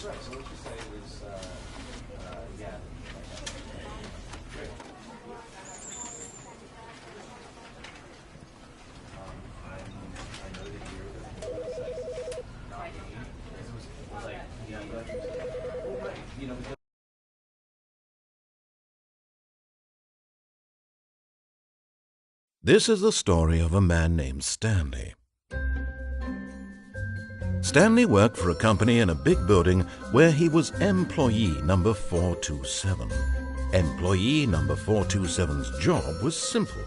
Right, so what you say was, yeah. Great. I know that you're not me. It was like, yeah, but, well, right, you know, because This is the story of a man named Stanley. Stanley worked for a company in a big building where he was employee number 427. Employee number 427's job was simple.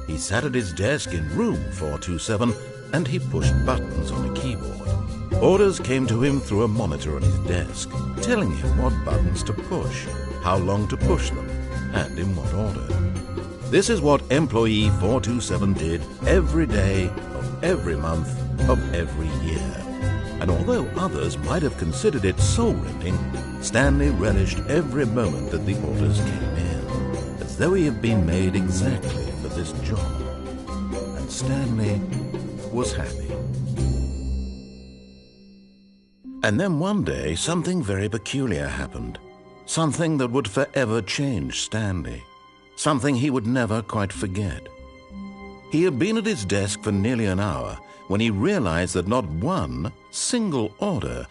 He sat at his desk in room 427 and he pushed buttons on a keyboard. Orders came to him through a monitor on his desk, telling him what buttons to push, how long to push them, and in what order. This is what employee 427 did every day of every month of every year. And although others might have considered it soul-rending, Stanley relished every moment that the orders came in, as though he had been made exactly for this job. And Stanley was happy. And then one day, something very peculiar happened. Something that would forever change Stanley. Something he would never quite forget. He had been at his desk for nearly an hour when he realized that not one single order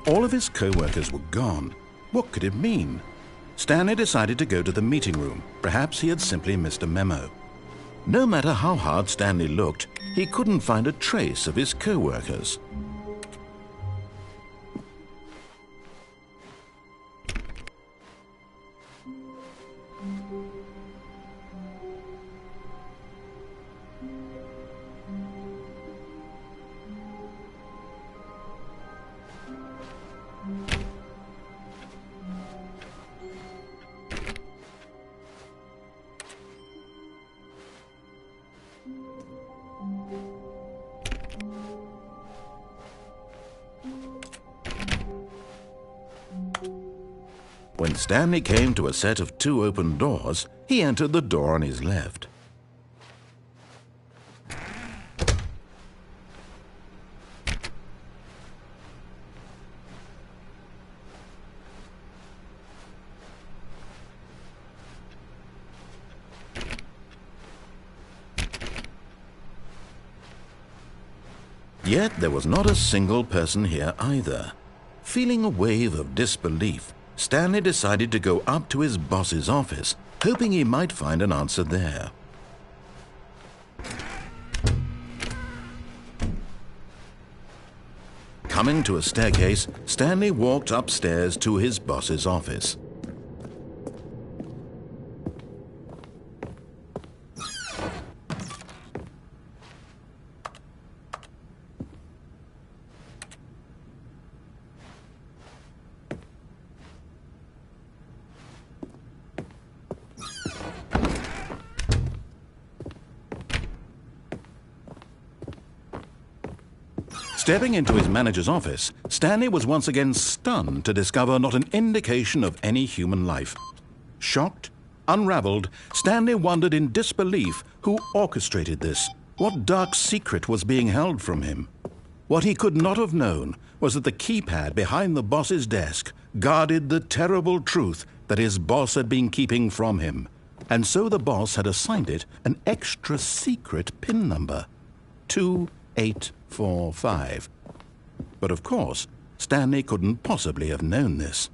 all of his co-workers were gone. What could it mean? Stanley decided to go to the meeting room. Perhaps he had simply missed a memo. No matter how hard Stanley looked, he couldn't find a trace of his co-workers. When Stanley came to a set of 2 open doors, he entered the door on his left. Yet there was not a single person here either. Feeling a wave of disbelief, Stanley decided to go up to his boss's office, hoping he might find an answer there. Coming to a staircase, Stanley walked upstairs to his boss's office. Stepping into his manager's office, Stanley was once again stunned to discover not an indication of any human life. Shocked, unraveled, Stanley wondered in disbelief who orchestrated this. What dark secret was being held from him? What he could not have known was that the keypad behind the boss's desk guarded the terrible truth that his boss had been keeping from him. And so the boss had assigned it an extra secret PIN number, 2845. But of course, Stanley couldn't possibly have known this.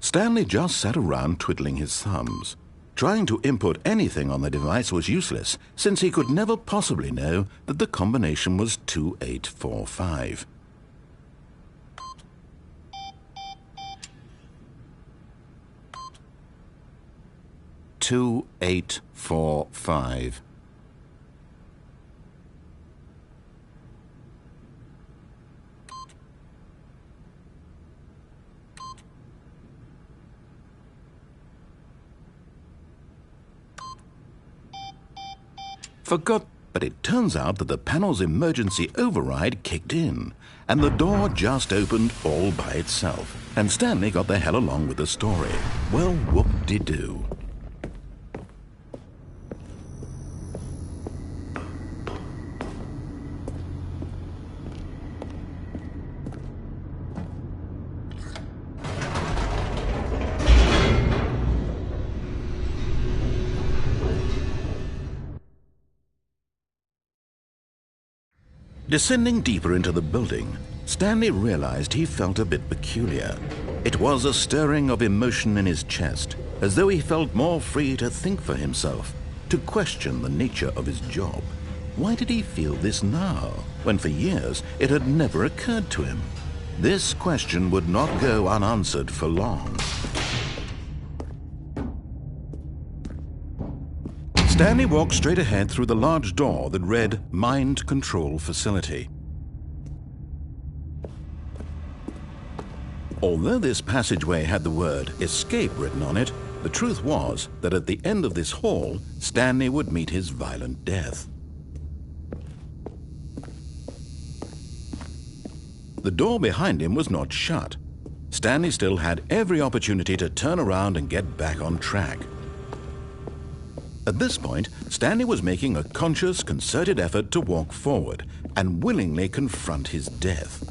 Stanley just sat around twiddling his thumbs. Trying to input anything on the device was useless, since he could never possibly know that the combination was 2845. Two, 8, 4, 5. But it turns out that the panel's emergency override kicked in, and the door just opened all by itself, and Stanley got the hell along with the story. Well, whoop-de-doo. Descending deeper into the building, Stanley realized he felt a bit peculiar. It was a stirring of emotion in his chest, as though he felt more free to think for himself, to question the nature of his job. Why did he feel this now, when for years it had never occurred to him? This question would not go unanswered for long. Stanley walked straight ahead through the large door that read Mind Control Facility. Although this passageway had the word Escape written on it, the truth was that at the end of this hall, Stanley would meet his violent death. The door behind him was not shut. Stanley still had every opportunity to turn around and get back on track. At this point, Stanley was making a conscious, concerted effort to walk forward and willingly confront his death.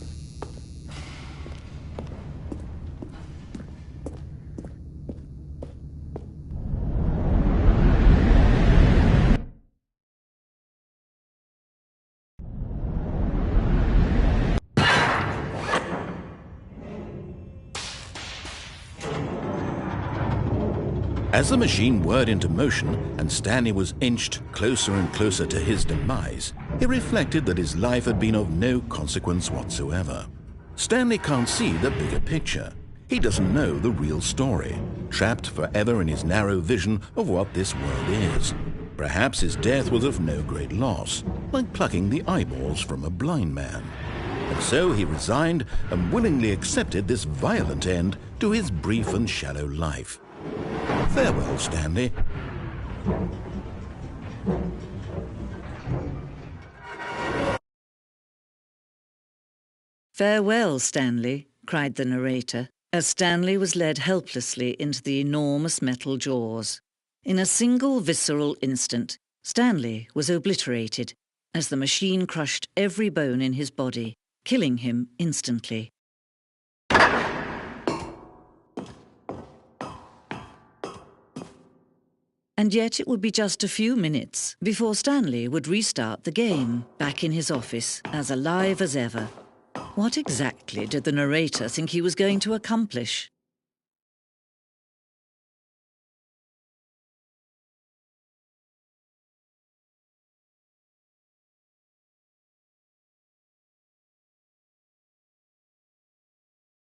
As the machine whirred into motion and Stanley was inched closer and closer to his demise, he reflected that his life had been of no consequence whatsoever. Stanley can't see the bigger picture. He doesn't know the real story, trapped forever in his narrow vision of what this world is. Perhaps his death was of no great loss, like plucking the eyeballs from a blind man. And so he resigned and willingly accepted this violent end to his brief and shallow life. Farewell, Stanley. Farewell, Stanley, cried the narrator, as Stanley was led helplessly into the enormous metal jaws. In a single visceral instant, Stanley was obliterated as the machine crushed every bone in his body, killing him instantly. And yet it would be just a few minutes before Stanley would restart the game, back in his office, as alive as ever. What exactly did the narrator think he was going to accomplish?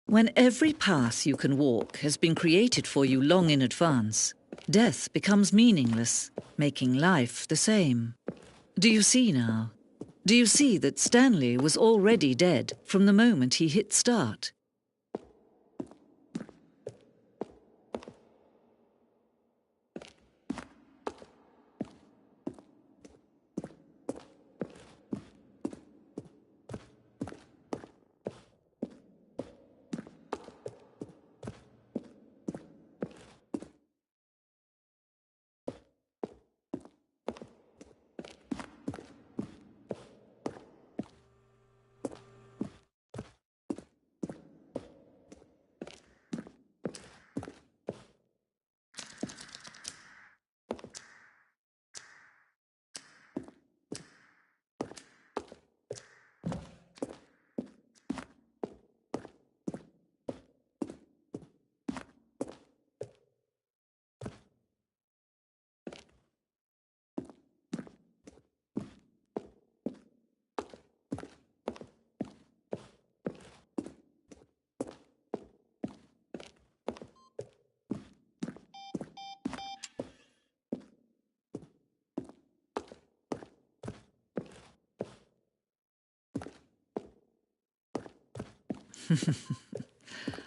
When every path you can walk has been created for you long in advance, death becomes meaningless, making life the same. Do you see now? Do you see that Stanley was already dead from the moment he hit start?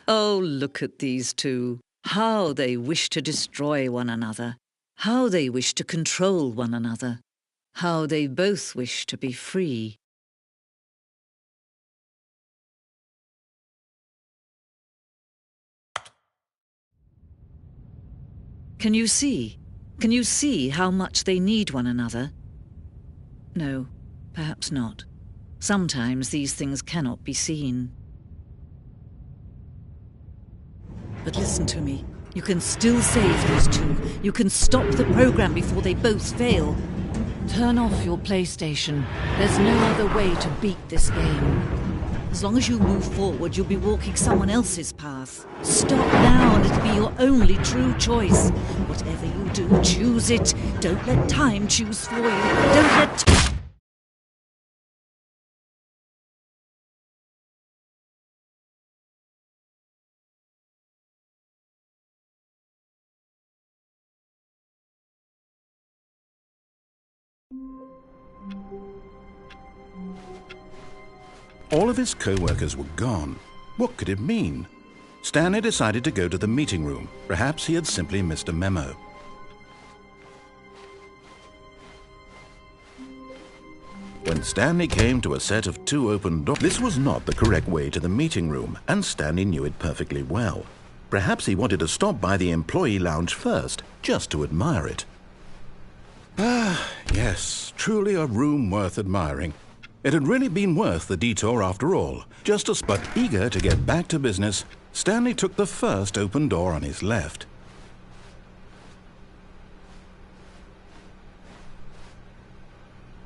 Oh, look at these two. How they wish to destroy one another. How they wish to control one another. How they both wish to be free. Can you see? Can you see how much they need one another? No, perhaps not. Sometimes these things cannot be seen. But listen to me. You can still save these two. You can stop the program before they both fail. Turn off your PlayStation. There's no other way to beat this game. As long as you move forward, you'll be walking someone else's path. Stop now and it'll be your only true choice. Whatever you do, choose it. Don't let time choose for you. Don't let... All of his co-workers were gone. What could it mean? Stanley decided to go to the meeting room. Perhaps he had simply missed a memo. When Stanley came to a set of 2 open doors, this was not the correct way to the meeting room, and Stanley knew it perfectly well. Perhaps he wanted to stop by the employee lounge first, just to admire it. Ah, yes, truly a room worth admiring. It had really been worth the detour after all. But eager to get back to business, Stanley took the first open door on his left.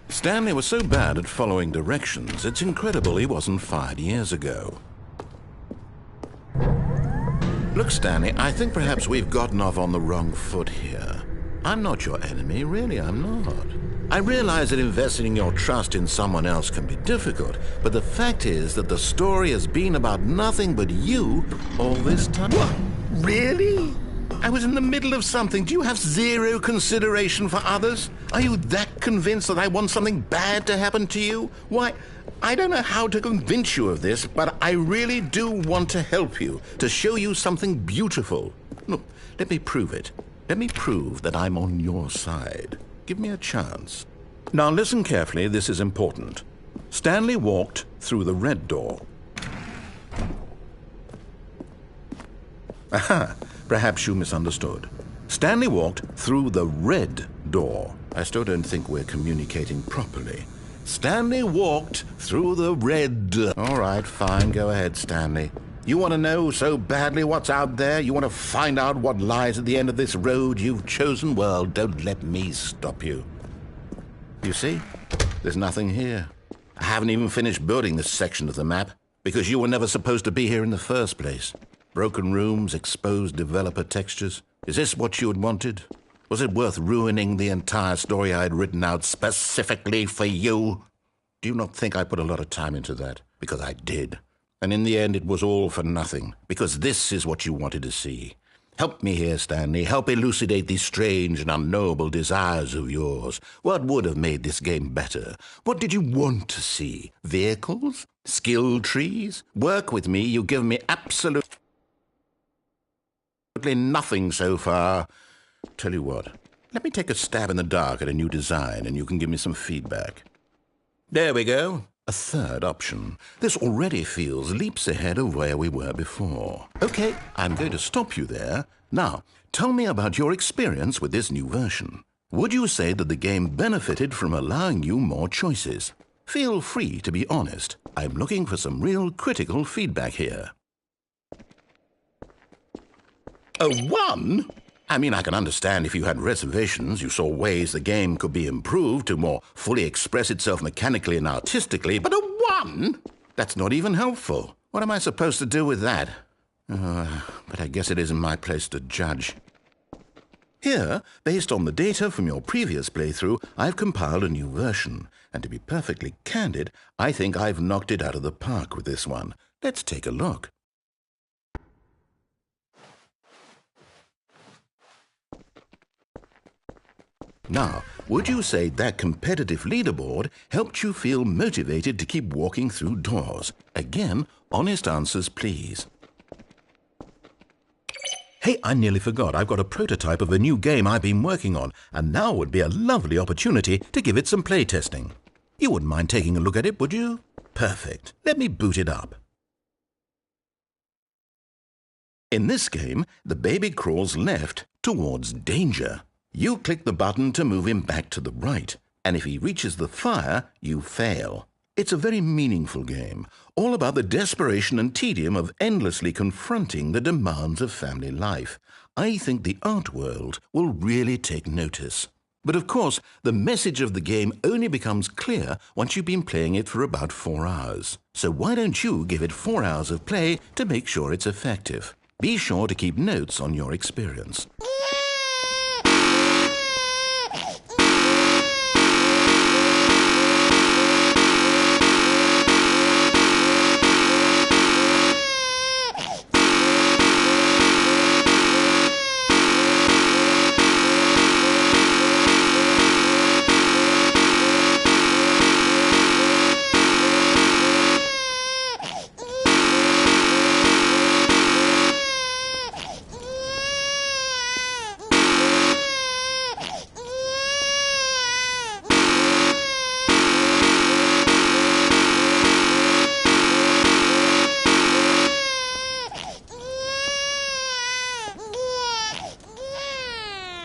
Stanley was so bad at following directions, it's incredible he wasn't fired years ago. Look, Stanley, I think perhaps we've gotten off on the wrong foot here. I'm not your enemy, really, I'm not. I realize that investing your trust in someone else can be difficult, but the fact is that the story has been about nothing but you all this time. What? Really? I was in the middle of something. Do you have zero consideration for others? Are you that convinced that I want something bad to happen to you? Why, I don't know how to convince you of this, but I really do want to help you, to show you something beautiful. Look, let me prove it. Let me prove that I'm on your side. Give me a chance. Now listen carefully, this is important. Stanley walked through the red door. Aha, perhaps you misunderstood. Stanley walked through the red door. I still don't think we're communicating properly. Stanley walked through the red... All right, fine, go ahead, Stanley. You want to know so badly what's out there? You want to find out what lies at the end of this road you've chosen? Well, don't let me stop you. You see? There's nothing here. I haven't even finished building this section of the map, because you were never supposed to be here in the first place. Broken rooms, exposed developer textures. Is this what you had wanted? Was it worth ruining the entire story I had written out specifically for you? Do you not think I put a lot of time into that? Because I did. And in the end, it was all for nothing, because this is what you wanted to see. Help me here, Stanley. Help elucidate these strange and unknowable desires of yours. What would have made this game better? What did you want to see? Vehicles? Skill trees? Work with me. You've given me absolutely nothing so far. Tell you what, let me take a stab in the dark at a new design, and you can give me some feedback. There we go. A third option. This already feels leaps ahead of where we were before. Okay, I'm going to stop you there. Now, tell me about your experience with this new version. Would you say that the game benefited from allowing you more choices? Feel free to be honest. I'm looking for some real critical feedback here. A 1? I mean, I can understand if you had reservations, you saw ways the game could be improved to more fully express itself mechanically and artistically, but a 1? That's not even helpful. What am I supposed to do with that? But I guess it isn't my place to judge. Here, based on the data from your previous playthrough, I've compiled a new version. And to be perfectly candid, I think I've knocked it out of the park with this one. Let's take a look. Now, would you say that competitive leaderboard helped you feel motivated to keep walking through doors? Again, honest answers, please. Hey, I nearly forgot. I've got a prototype of a new game I've been working on, and now would be a lovely opportunity to give it some play testing. You wouldn't mind taking a look at it, would you? Perfect. Let me boot it up. In this game, the baby crawls left towards danger. You click the button to move him back to the right, and if he reaches the fire, you fail. It's a very meaningful game, all about the desperation and tedium of endlessly confronting the demands of family life. I think the art world will really take notice. But of course, the message of the game only becomes clear once you've been playing it for about 4 hours. So why don't you give it 4 hours of play to make sure it's effective? Be sure to keep notes on your experience.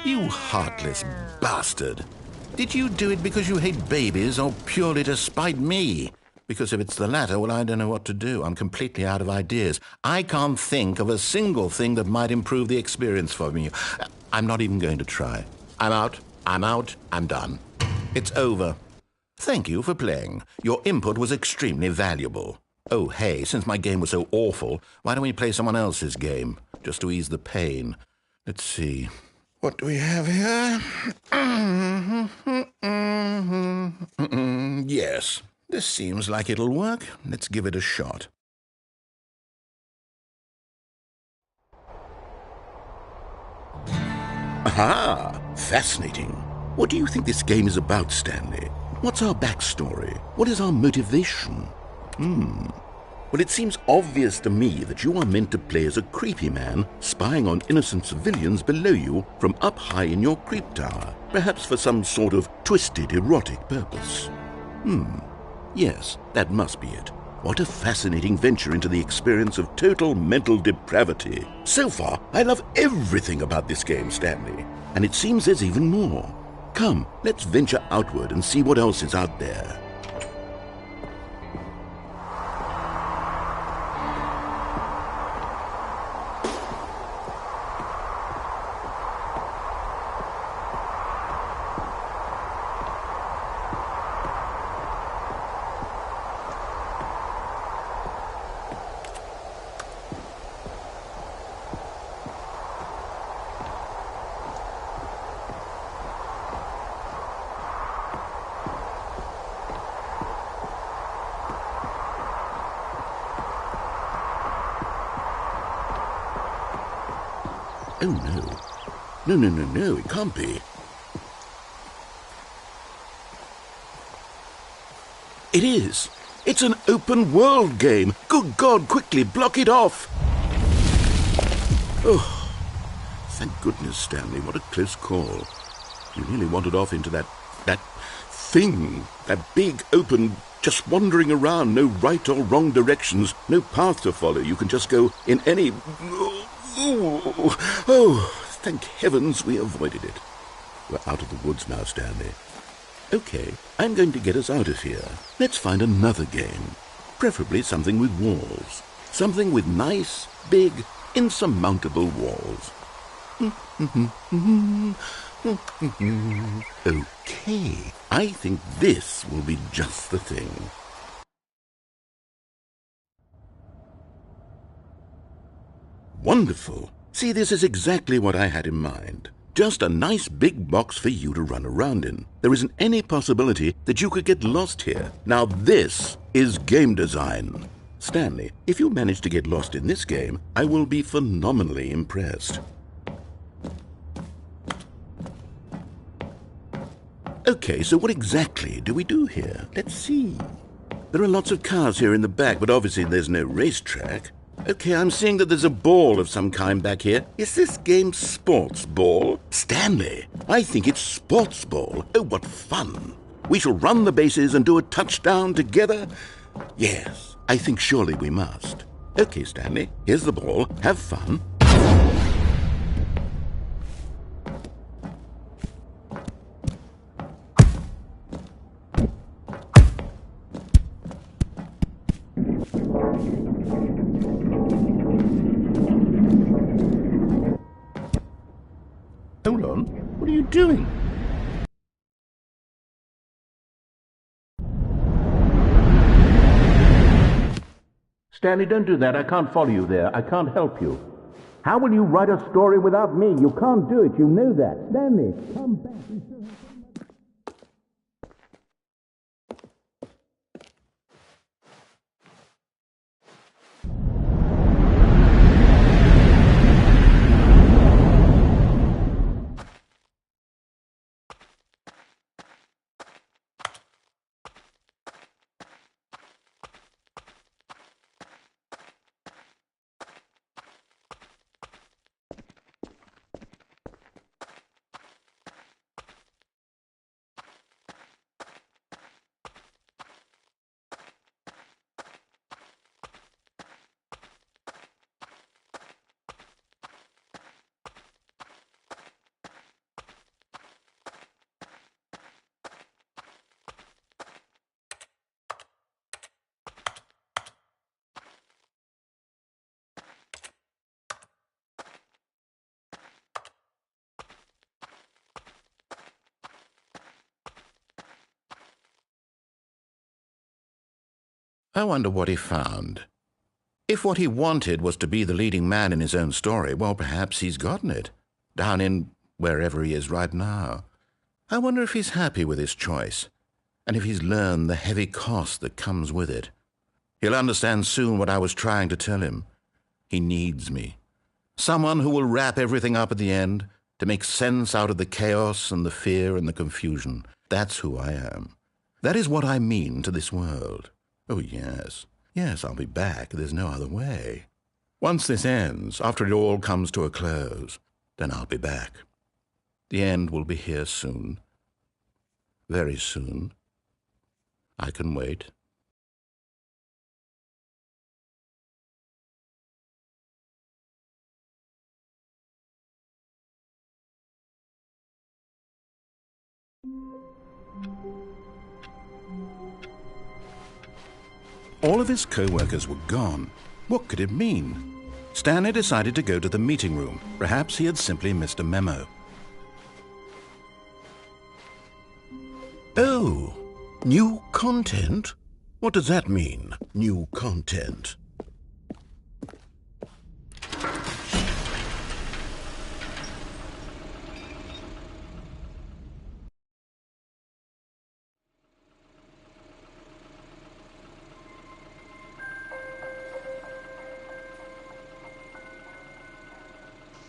You heartless bastard. Did you do it because you hate babies or purely to spite me? Because if it's the latter, well, I don't know what to do. I'm completely out of ideas. I can't think of a single thing that might improve the experience for me. I'm not even going to try. I'm out. I'm done. It's over. Thank you for playing. Your input was extremely valuable. Oh, hey, since my game was so awful, why don't we play someone else's game, just to ease the pain? Let's see. What do we have here? Yes, this seems like it'll work. Let's give it a shot. Aha! Fascinating. What do you think this game is about, Stanley? What's our backstory? What is our motivation? Well, it seems obvious to me that you are meant to play as a creepy man spying on innocent civilians below you from up high in your creep tower, perhaps for some sort of twisted erotic purpose. Yes, that must be it. What a fascinating venture into the experience of total mental depravity. So far, I love everything about this game, Stanley, and it seems there's even more. Come, let's venture outward and see what else is out there. Oh, no. No, it can't be. It is. It's an open world game. Good God, quickly, block it off. Oh, thank goodness, Stanley. What a close call. You nearly wandered off into that thing, that big, open, just wandering around, no right or wrong directions, no path to follow. You can just go in any... Oh, thank heavens we avoided it. We're out of the woods now, Stanley. Okay, I'm going to get us out of here. Let's find another game. Preferably something with walls. Something with nice, big, insurmountable walls. Okay, I think this will be just the thing. Wonderful. See, this is exactly what I had in mind. Just a nice big box for you to run around in. There isn't any possibility that you could get lost here. Now this is game design. Stanley, if you manage to get lost in this game, I will be phenomenally impressed. Okay, so what exactly do we do here? Let's see. There are lots of cars here in the back, but obviously there's no racetrack. Okay, I'm seeing that there's a ball of some kind back here. Is this game sports ball? Stanley, I think it's sports ball. Oh, what fun. We shall run the bases and do a touchdown together. Yes, I think surely we must. Okay, Stanley, here's the ball. Have fun. Hold on. What are you doing? Stanley, don't do that. I can't follow you there. I can't help you. How will you write a story without me? You can't do it. You know that. Stanley, come back. I wonder what he found. If what he wanted was to be the leading man in his own story, well, perhaps he's gotten it, down in wherever he is right now. I wonder if he's happy with his choice, and if he's learned the heavy cost that comes with it. He'll understand soon what I was trying to tell him. He needs me. Someone who will wrap everything up at the end, to make sense out of the chaos and the fear and the confusion. That's who I am. That is what I mean to this world. Oh, yes. Yes, I'll be back. There's no other way. Once this ends, after it all comes to a close, then I'll be back. The end will be here soon. Very soon. I can wait. All of his co-workers were gone. What could it mean? Stanley decided to go to the meeting room. Perhaps he had simply missed a memo. Oh, new content? What does that mean, new content?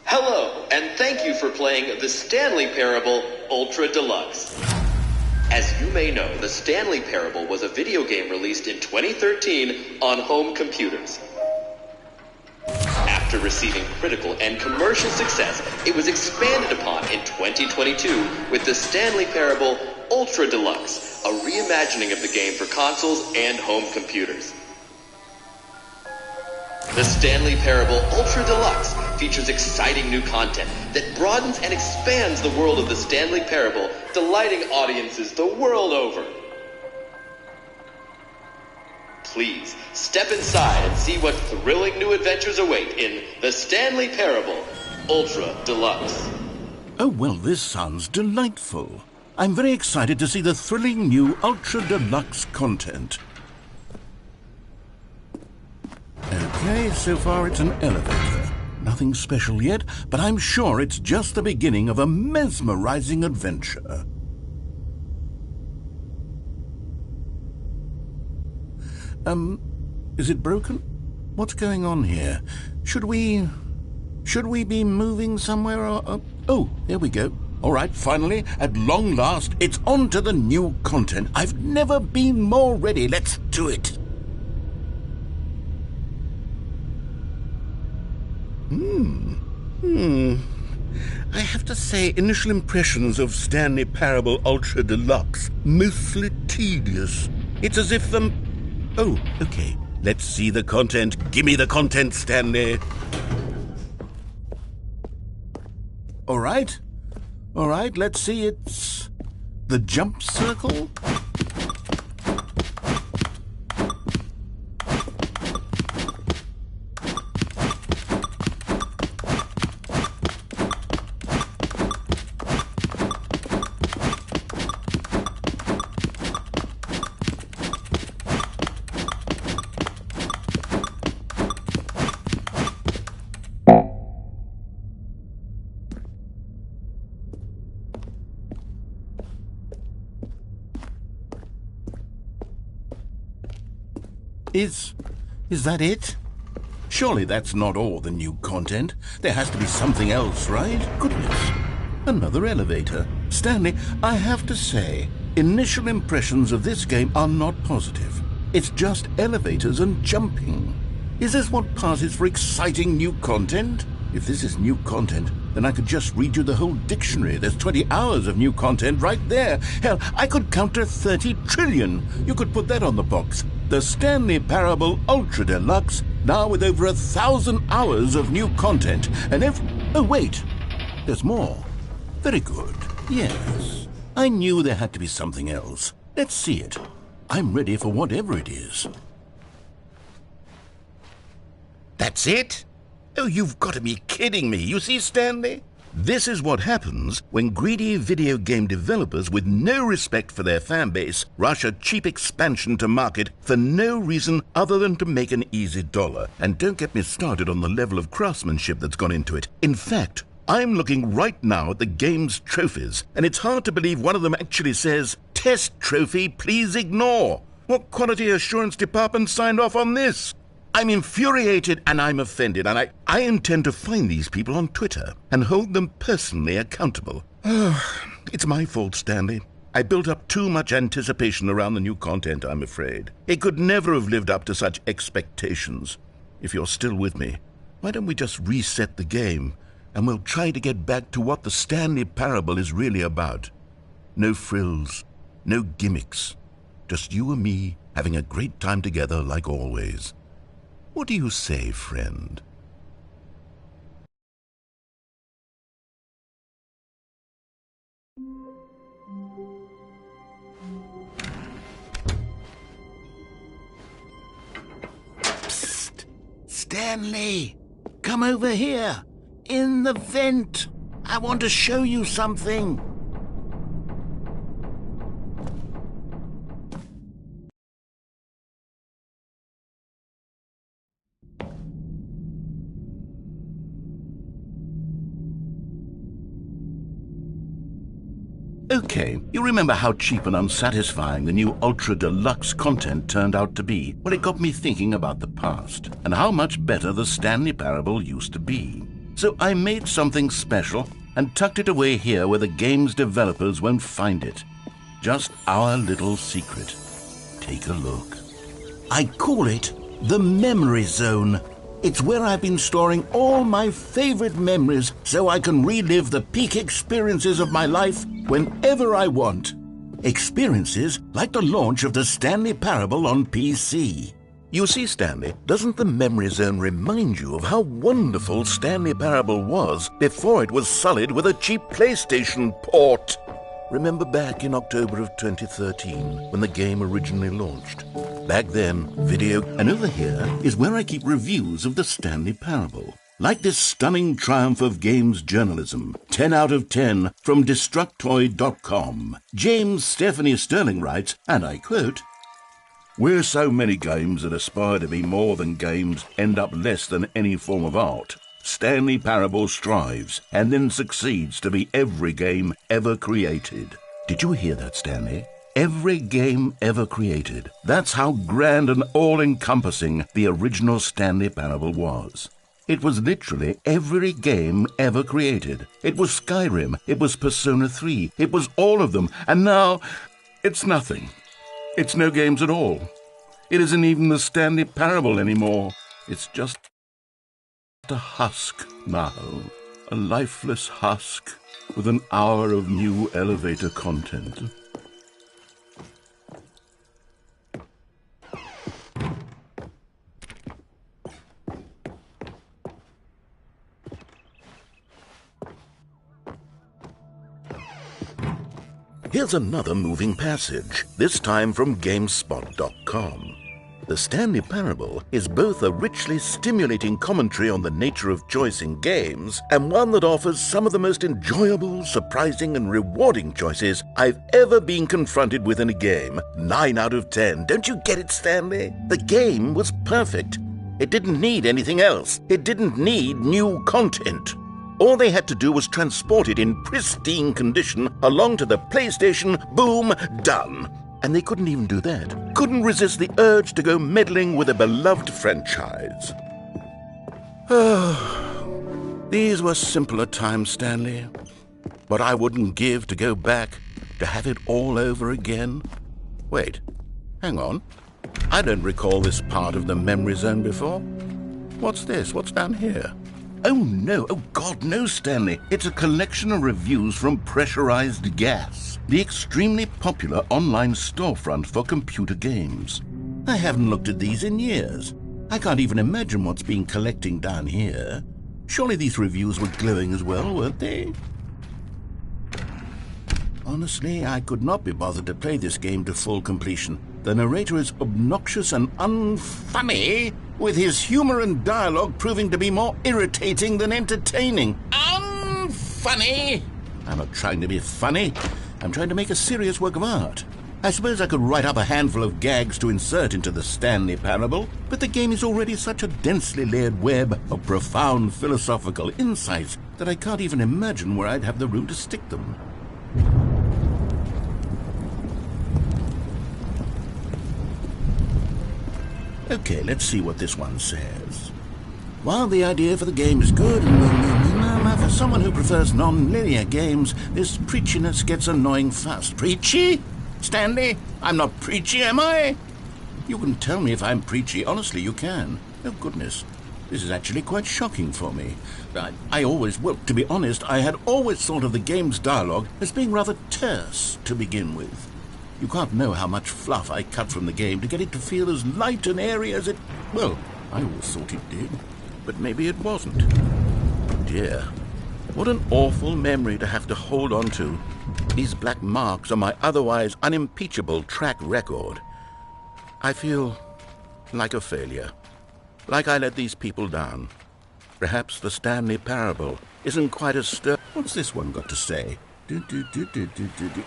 Hello, and thank you for playing the Stanley Parable Ultra Deluxe. As you may know, the Stanley Parable was a video game released in 2013 on home computers. After receiving critical and commercial success, it was expanded upon in 2022 with the Stanley Parable Ultra Deluxe, a reimagining of the game for consoles and home computers. The Stanley Parable Ultra Deluxe features exciting new content that broadens and expands the world of the Stanley Parable, delighting audiences the world over. Please, step inside and see what thrilling new adventures await in the Stanley Parable Ultra Deluxe. Oh, well, this sounds delightful. I'm very excited to see the thrilling new Ultra Deluxe content. Okay, so far it's an elevator. Nothing special yet, but I'm sure it's just the beginning of a mesmerizing adventure. Is it broken? What's going on here? Should we be moving somewhere or... Oh, here we go. All right, finally, at long last, it's on to the new content. I've never been more ready. Let's do it. I have to say, initial impressions of Stanley Parable Ultra Deluxe, mostly tedious. It's as if Oh, okay. Let's see the content. Gimme the content, Stanley. All right, let's see. It's the jump circle. Is that it? Surely that's not all the new content. There has to be something else, right? Goodness. Another elevator. Stanley, I have to say, initial impressions of this game are not positive. It's just elevators and jumping. Is this what passes for exciting new content? If this is new content, then I could just read you the whole dictionary. There's 20 hours of new content right there. Hell, I could count to 30 trillion. You could put that on the box. The Stanley Parable Ultra Deluxe, now with over 1,000 hours of new content. And oh, wait. There's more. Very good. Yes. I knew there had to be something else. Let's see it. I'm ready for whatever it is. That's it? Oh, you've got to be kidding me. You see, Stanley? This is what happens when greedy video game developers with no respect for their fan base rush a cheap expansion to market for no reason other than to make an easy dollar. And don't get me started on the level of craftsmanship that's gone into it. In fact, I'm looking right now at the game's trophies, and it's hard to believe one of them actually says, "Test trophy, please ignore." What quality assurance department signed off on this? I'm infuriated and I'm offended, and I intend to find these people on Twitter and hold them personally accountable. It's my fault, Stanley. I built up too much anticipation around the new content, I'm afraid. It could never have lived up to such expectations. If you're still with me, why don't we just reset the game, and we'll try to get back to what the Stanley Parable is really about. No frills, no gimmicks. Just you and me having a great time together like always. What do you say, friend? Psst! Stanley! Come over here! In the vent! I want to show you something! Okay, you remember how cheap and unsatisfying the new Ultra Deluxe content turned out to be? Well, it got me thinking about the past, and how much better the Stanley Parable used to be. So I made something special, and tucked it away here where the game's developers won't find it. Just our little secret. Take a look. I call it the Memory Zone. It's where I've been storing all my favorite memories so I can relive the peak experiences of my life whenever I want. Experiences like the launch of the Stanley Parable on PC. You see, Stanley, doesn't the Memory Zone remind you of how wonderful Stanley Parable was before it was sullied with a cheap PlayStation port? Remember back in October of 2013 when the game originally launched? Back then, video, and over here is where I keep reviews of the Stanley Parable. Like this stunning triumph of games journalism, 10 out of 10 from Destructoid.com. James Stephanie Sterling writes, and I quote, "Where so many games that aspire to be more than games end up less than any form of art, Stanley Parable strives and then succeeds to be every game ever created." Did you hear that, Stanley? Every game ever created. That's how grand and all-encompassing the original Stanley Parable was. It was literally every game ever created. It was Skyrim, it was Persona 3, it was all of them, and now it's nothing. It's no games at all. It isn't even the Stanley Parable anymore. It's just just a husk now, a lifeless husk with an hour of new elevator content. Here's another moving passage, this time from GameSpot.com. The Stanley Parable is both a richly stimulating commentary on the nature of choice in games and one that offers some of the most enjoyable, surprising, and rewarding choices I've ever been confronted with in a game. 9 out of 10. Don't you get it, Stanley? The game was perfect. It didn't need anything else. It didn't need new content. All they had to do was transport it in pristine condition along to the PlayStation. Boom, done. And they couldn't even do that. Couldn't resist the urge to go meddling with a beloved franchise. These were simpler times, Stanley. What I wouldn't give to go back, to have it all over again. Wait, hang on. I don't recall this part of the memory zone before. What's this? What's down here? Oh, no. Oh, God, no, Stanley. It's a collection of reviews from Pressurized Gas, the extremely popular online storefront for computer games. I haven't looked at these in years. I can't even imagine what's been collecting down here. Surely these reviews were glowing as well, weren't they? Honestly, I could not be bothered to play this game to full completion. The narrator is obnoxious and unfunny, with his humor and dialogue proving to be more irritating than entertaining. Unfunny! I'm not trying to be funny. I'm trying to make a serious work of art. I suppose I could write up a handful of gags to insert into the Stanley Parable, but the game is already such a densely layered web of profound philosophical insights that I can't even imagine where I'd have the room to stick them. Okay, let's see what this one says. While the idea for the game is good, for someone who prefers non-linear games, this preachiness gets annoying fast. Preachy? Stanley, I'm not preachy, am I? You can tell me if I'm preachy. Honestly, you can. Oh, goodness. This is actually quite shocking for me. Well, to be honest, I had always thought of the game's dialogue as being rather terse to begin with. You can't know how much fluff I cut from the game to get it to feel as light and airy as it... Well, I always thought it did, but maybe it wasn't. Dear, what an awful memory to have to hold on to. These black marks on my otherwise unimpeachable track record. I feel like a failure. Like I let these people down. Perhaps the Stanley Parable isn't quite as What's this one got to say?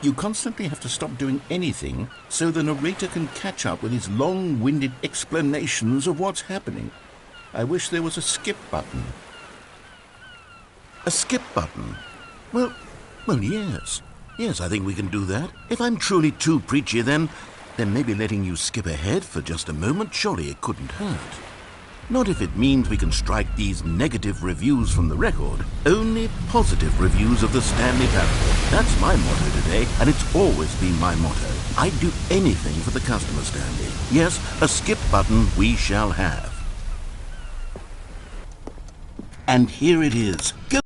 You constantly have to stop doing anything so the narrator can catch up with his long-winded explanations of what's happening. I wish there was a skip button. A skip button? Well, yes. Yes, I think we can do that. If I'm truly too preachy, then maybe letting you skip ahead for just a moment, surely it couldn't hurt. Not if it means we can strike these negative reviews from the record. Only positive reviews of the Stanley Parable. That's my motto today, and it's always been my motto. I'd do anything for the customer, Stanley. Yes, a skip button we shall have. And here it is. Go.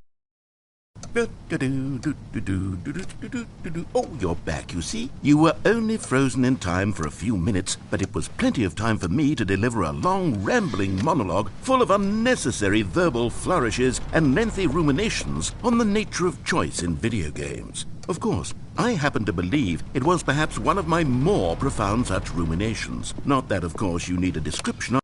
Oh, you're back, you see. You were only frozen in time for a few minutes, but it was plenty of time for me to deliver a long, rambling monologue full of unnecessary verbal flourishes and lengthy ruminations on the nature of choice in video games. Of course, I happen to believe it was perhaps one of my more profound such ruminations. Not that, of course, you need a description of...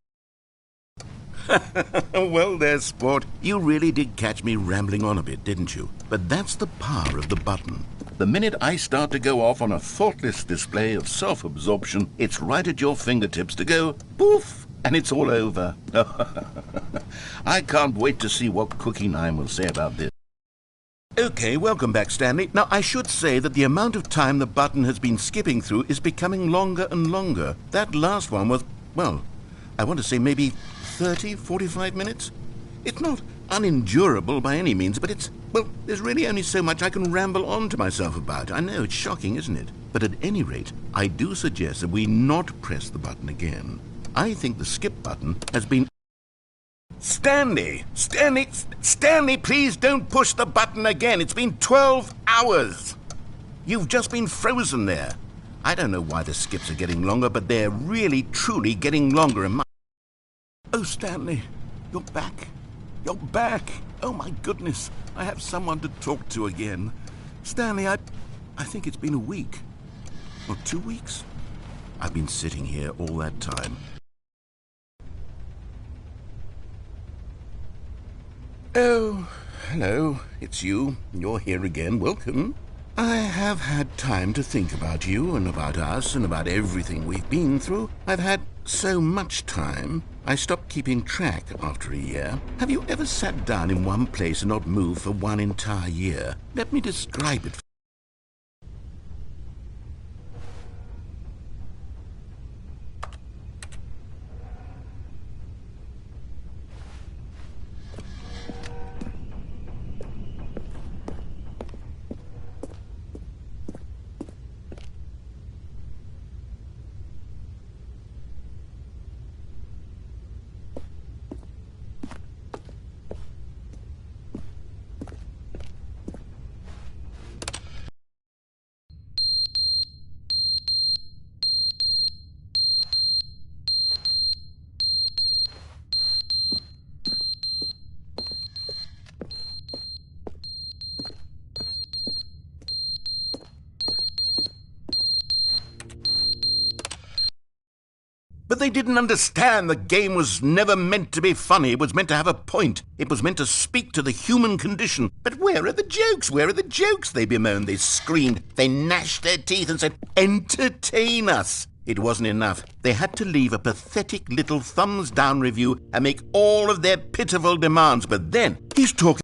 Well, there, sport. You really did catch me rambling on a bit, didn't you? But that's the power of the button. The minute I start to go off on a thoughtless display of self-absorption, it's right at your fingertips to go poof, and it's all over. I can't wait to see what Cookie 9 will say about this. Okay, welcome back, Stanley. Now, I should say that the amount of time the button has been skipping through is becoming longer and longer. That last one was, well, I want to say maybe 30, 45 minutes? It's not unendurable by any means, but it's, well, there's really only so much I can ramble on to myself about. I know, it's shocking, isn't it? But at any rate, I do suggest that we not press the button again. I think the skip button has been... Stanley! Stanley, please don't push the button again. It's been 12 hours. You've just been frozen there. I don't know why the skips are getting longer, but they're really, truly getting longer in my... Oh, Stanley, you're back. You're back. Oh, my goodness. I have someone to talk to again. Stanley, I think it's been a week. Or 2 weeks. I've been sitting here all that time. Oh, hello. It's you. You're here again. Welcome. I have had time to think about you and about us and about everything we've been through. I've had so much time, I stopped keeping track after a year. Have you ever sat down in one place and not moved for one entire year? Let me describe it. But they didn't understand the game was never meant to be funny. It was meant to have a point. It was meant to speak to the human condition. But where are the jokes? Where are the jokes? They bemoaned, they screamed, they gnashed their teeth and said, entertain us. It wasn't enough. They had to leave a pathetic little thumbs-down review and make all of their pitiful demands. But then, he's talking...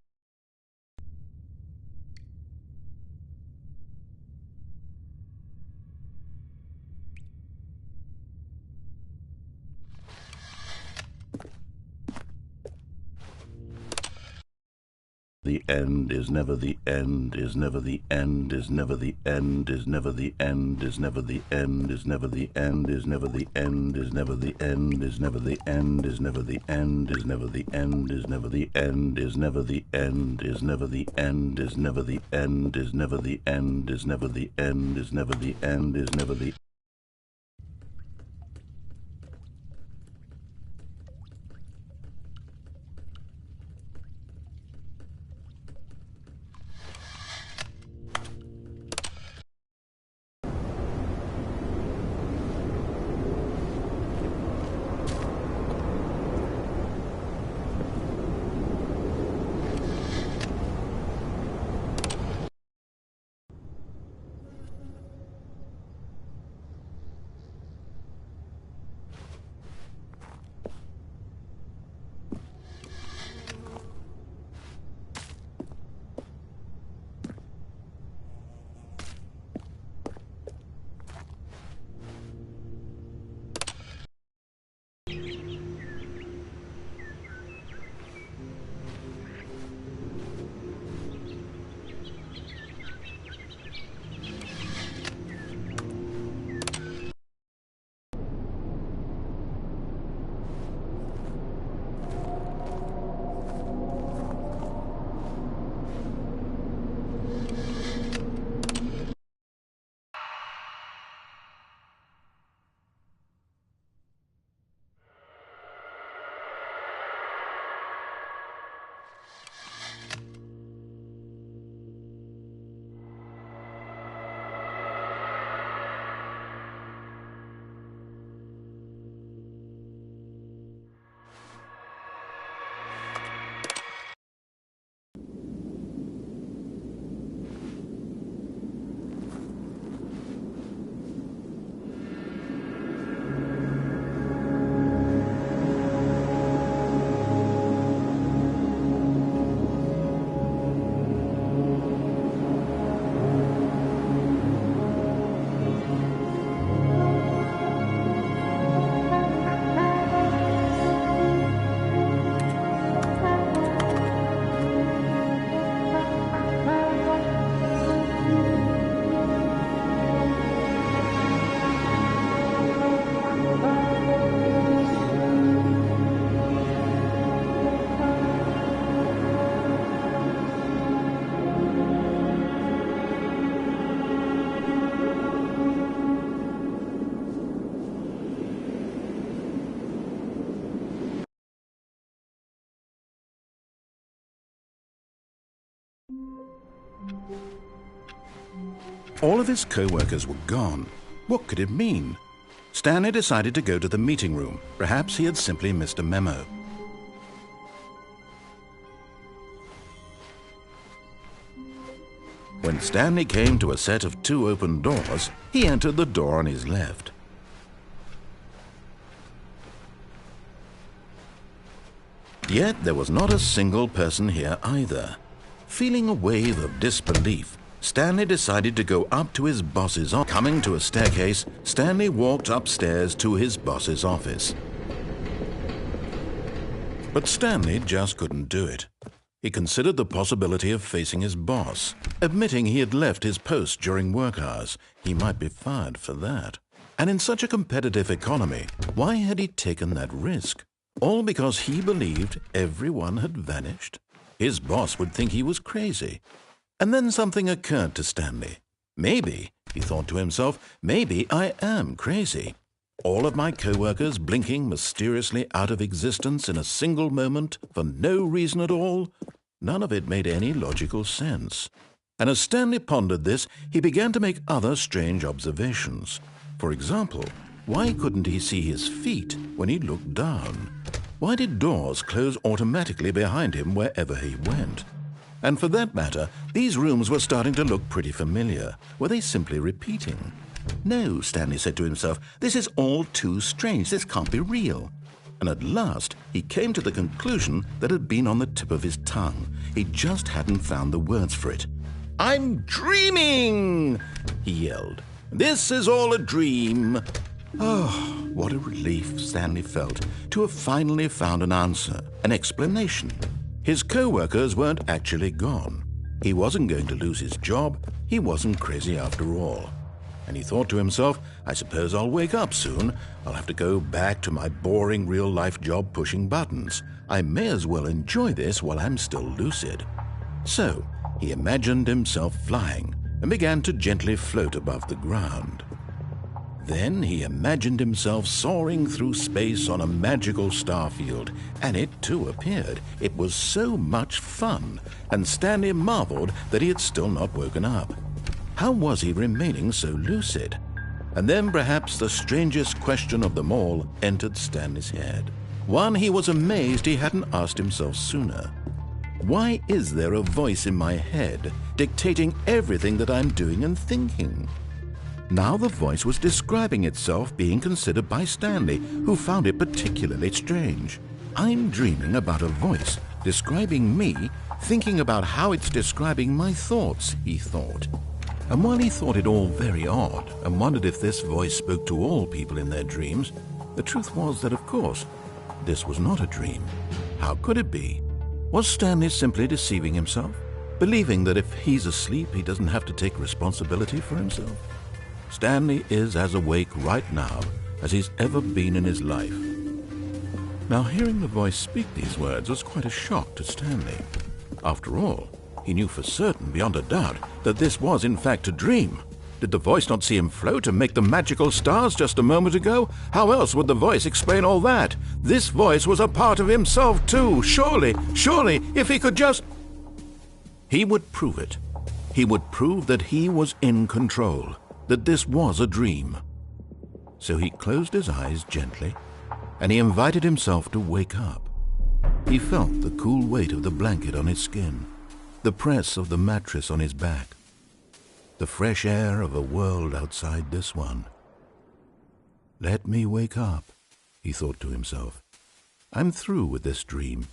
The end is never the end, is never the end, is never the end, is never the end, is never the end, is never the end, is never the end, is never the end, is never the end, is never the end, is never the end, is never the end, is never the end, is never the end, is never the end, is never the end, is never the end, is never the end, is never the All of his co-workers were gone. What could it mean? Stanley decided to go to the meeting room. Perhaps he had simply missed a memo. When Stanley came to a set of 2 open doors, he entered the door on his left. Yet there was not a single person here either. Feeling a wave of disbelief, Stanley decided to go up to his boss's office. Coming to a staircase, Stanley walked upstairs to his boss's office. But Stanley just couldn't do it. He considered the possibility of facing his boss. Admitting he had left his post during work hours, he might be fired for that. And in such a competitive economy, why had he taken that risk? All because he believed everyone had vanished? His boss would think he was crazy. And then something occurred to Stanley. Maybe, he thought to himself, maybe I am crazy. All of my co-workers blinking mysteriously out of existence in a single moment for no reason at all? None of it made any logical sense. And as Stanley pondered this, he began to make other strange observations. For example, why couldn't he see his feet when he looked down? Why did doors close automatically behind him wherever he went? And for that matter, these rooms were starting to look pretty familiar. Were they simply repeating? No, Stanley said to himself, this is all too strange. This can't be real. And at last, he came to the conclusion that had been on the tip of his tongue. He just hadn't found the words for it. I'm dreaming, he yelled. This is all a dream. Oh, what a relief Stanley felt to have finally found an answer, an explanation. His co-workers weren't actually gone. He wasn't going to lose his job. He wasn't crazy after all. And he thought to himself, I suppose I'll wake up soon. I'll have to go back to my boring real-life job pushing buttons. I may as well enjoy this while I'm still lucid. So he imagined himself flying and began to gently float above the ground. Then he imagined himself soaring through space on a magical starfield, and it too appeared. It was so much fun, and Stanley marveled that he had still not woken up. How was he remaining so lucid? And then perhaps the strangest question of them all entered Stanley's head. One he was amazed he hadn't asked himself sooner. Why is there a voice in my head dictating everything that I'm doing and thinking? Now the voice was describing itself being considered by Stanley, who found it particularly strange. I'm dreaming about a voice describing me, thinking about how it's describing my thoughts, he thought. And while he thought it all very odd and wondered if this voice spoke to all people in their dreams, the truth was that, of course, this was not a dream. How could it be? Was Stanley simply deceiving himself, believing that if he's asleep, he doesn't have to take responsibility for himself? Stanley is as awake right now as he's ever been in his life. Now, hearing the voice speak these words was quite a shock to Stanley. After all, he knew for certain, beyond a doubt, that this was in fact a dream. Did the voice not see him float and make the magical stars just a moment ago? How else would the voice explain all that? This voice was a part of himself too. Surely, if he could just... He would prove it. He would prove that he was in control, that this was a dream. So he closed his eyes gently, and he invited himself to wake up. He felt the cool weight of the blanket on his skin, the press of the mattress on his back, the fresh air of a world outside this one. Let me wake up, he thought to himself. I'm through with this dream.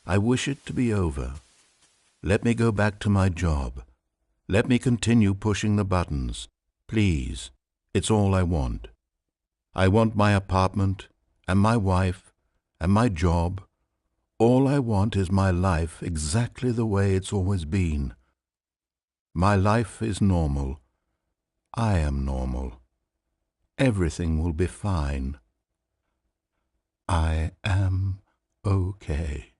I wish it to be over. Let me go back to my job. Let me continue pushing the buttons. Please, it's all I want. I want my apartment, and my wife, and my job. All I want is my life exactly the way it's always been. My life is normal. I am normal. Everything will be fine. I am okay.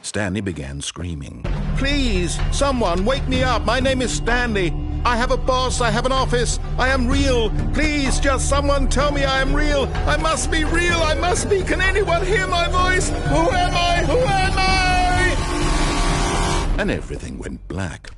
Stanley began screaming. Please, someone, wake me up. My name is Stanley. I have a boss. I have an office. I am real. Please, just someone tell me I am real. I must be real. I must be. Can anyone hear my voice? Oh, and everything went black.